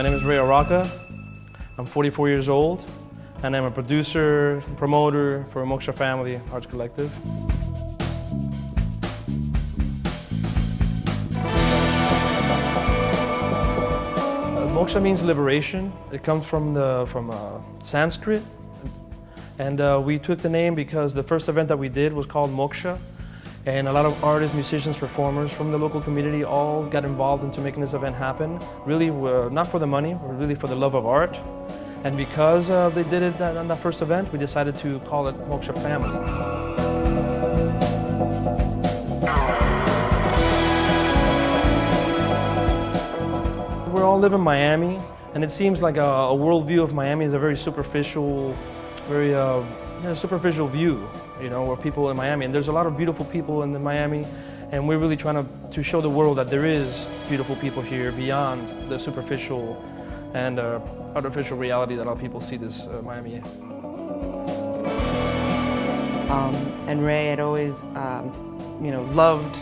My name is Ray Araka. I'm 44 years old, and I'm a producer and promoter for Moksha Family Arts Collective. Moksha means liberation. It comes from Sanskrit, and we took the name because the first event that we did was called Moksha, and a lot of artists, musicians, performers from the local community all got involved into making this event happen. Really, not for the money, but really for the love of art. And because they did it on that first event, we decided to call it Moksha Family. We all live in Miami, and it seems like a worldview of Miami is a very superficial, very superficial view, you know, where people in Miami, and there's a lot of beautiful people in Miami, and we're really trying to show the world that there is beautiful people here beyond the superficial and artificial reality that a lot of people see this Miami. And Ray had always, loved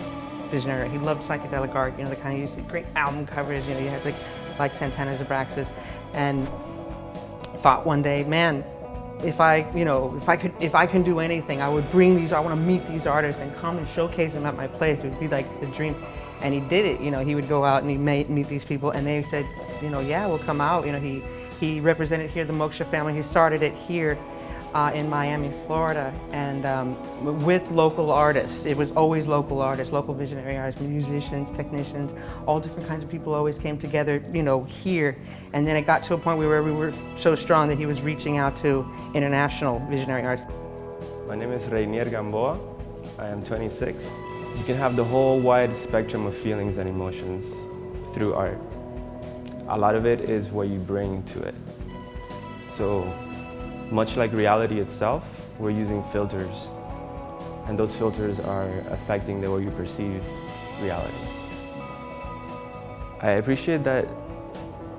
visionary. He loved psychedelic art. You know, the kind of, you see great album covers. You know, you had like Santana's Abraxas, and thought one day, man, if I can do anything, I would bring these. I want to meet these artists and come and showcase them at my place. It would be like the dream. And he did it. You know, he would go out and he'd meet these people, and they said, yeah, we'll come out. You know, he represented here the Moksha family. He started it here in Miami, Florida, and with local artists. It was always local artists, local visionary artists, musicians, technicians, all different kinds of people always came together, here. And then it got to a point where we were so strong that he was reaching out to international visionary artists. My name is Rainier Gamboa. I am 26. You can have the whole wide spectrum of feelings and emotions through art. A lot of it is what you bring to it. So, much like reality itself, we're using filters, and those filters are affecting the way you perceive reality. I appreciate that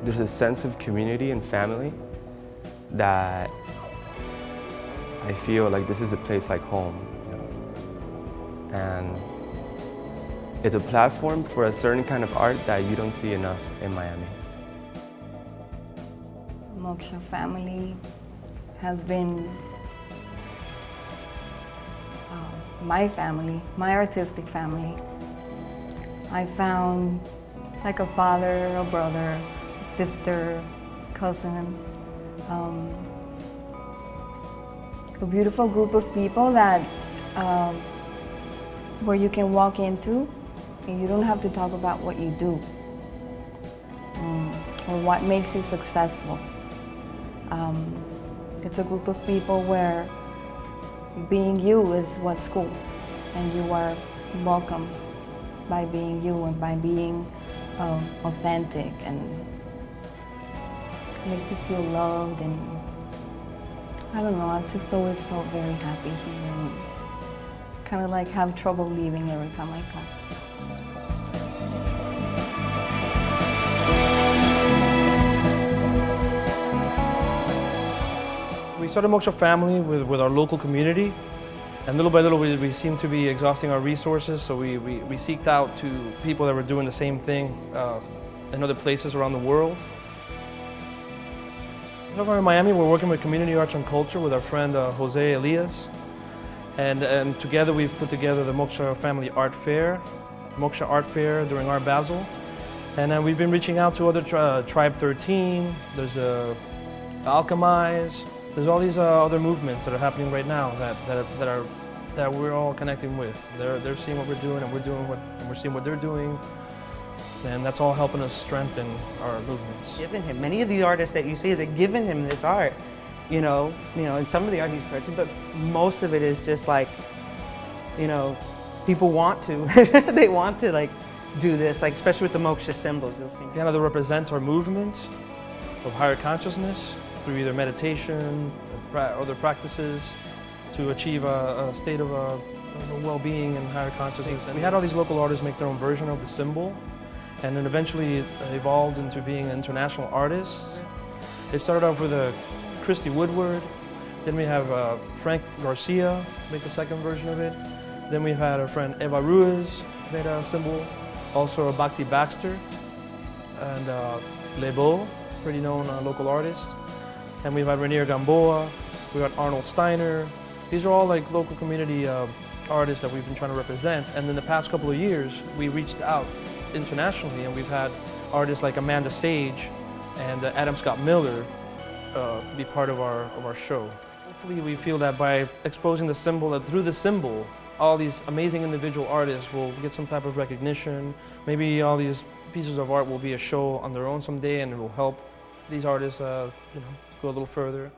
there's a sense of community and family that I feel like this is a place like home. And it's a platform for a certain kind of art that you don't see enough in Miami. Moksha Family has been my family, my artistic family. I found like a father, a brother, sister, cousin, a beautiful group of people that where you can walk into and you don't have to talk about what you do or what makes you successful. It's a group of people where being you is what's cool, and you are welcome by being you and by being authentic, and makes you feel loved. And I don't know, I've just always felt very happy here, and kind of like have trouble leaving every time I come. We started Moksha Family with our local community, and little by little we seemed to be exhausting our resources, so we seeked out to people that were doing the same thing in other places around the world. Over in Miami, we're working with Community Arts and Culture with our friend Jose Elias, and together we've put together the Moksha Family Art Fair, Moksha Art Fair during Art Basel, and we've been reaching out to other Tribe 13, there's Alchemize. There's all these other movements that are happening right now that we're all connecting with. They're seeing what we're doing, and we're seeing what they're doing, and that's all helping us strengthen our movements. Given him many of the artists that you see, they've given him this art, and some of the art he's purchased, but most of it is just like, people want to, they want to like do this, like especially with the Moksha symbols. You'll see. Kind of that represents our movement of higher consciousness, through either meditation or other practices to achieve a state of well-being and higher consciousness. And we had all these local artists make their own version of the symbol, and then eventually it evolved into being international artists. They started off with Christy Woodward, then we have Frank Garcia make the second version of it, then we had our friend Eva Ruiz made a symbol, also Bhakti Baxter, and Lebo pretty known local artists. And we've had Rainier Gamboa, we've got Arnold Steiner. These are all like local community artists that we've been trying to represent. And in the past couple of years, we reached out internationally, and we've had artists like Amanda Sage and Adam Scott Miller be part of our show. Hopefully we feel that by exposing the symbol, that through the symbol, all these amazing individual artists will get some type of recognition. Maybe all these pieces of art will be a show on their own someday, and it will help these artists go a little further.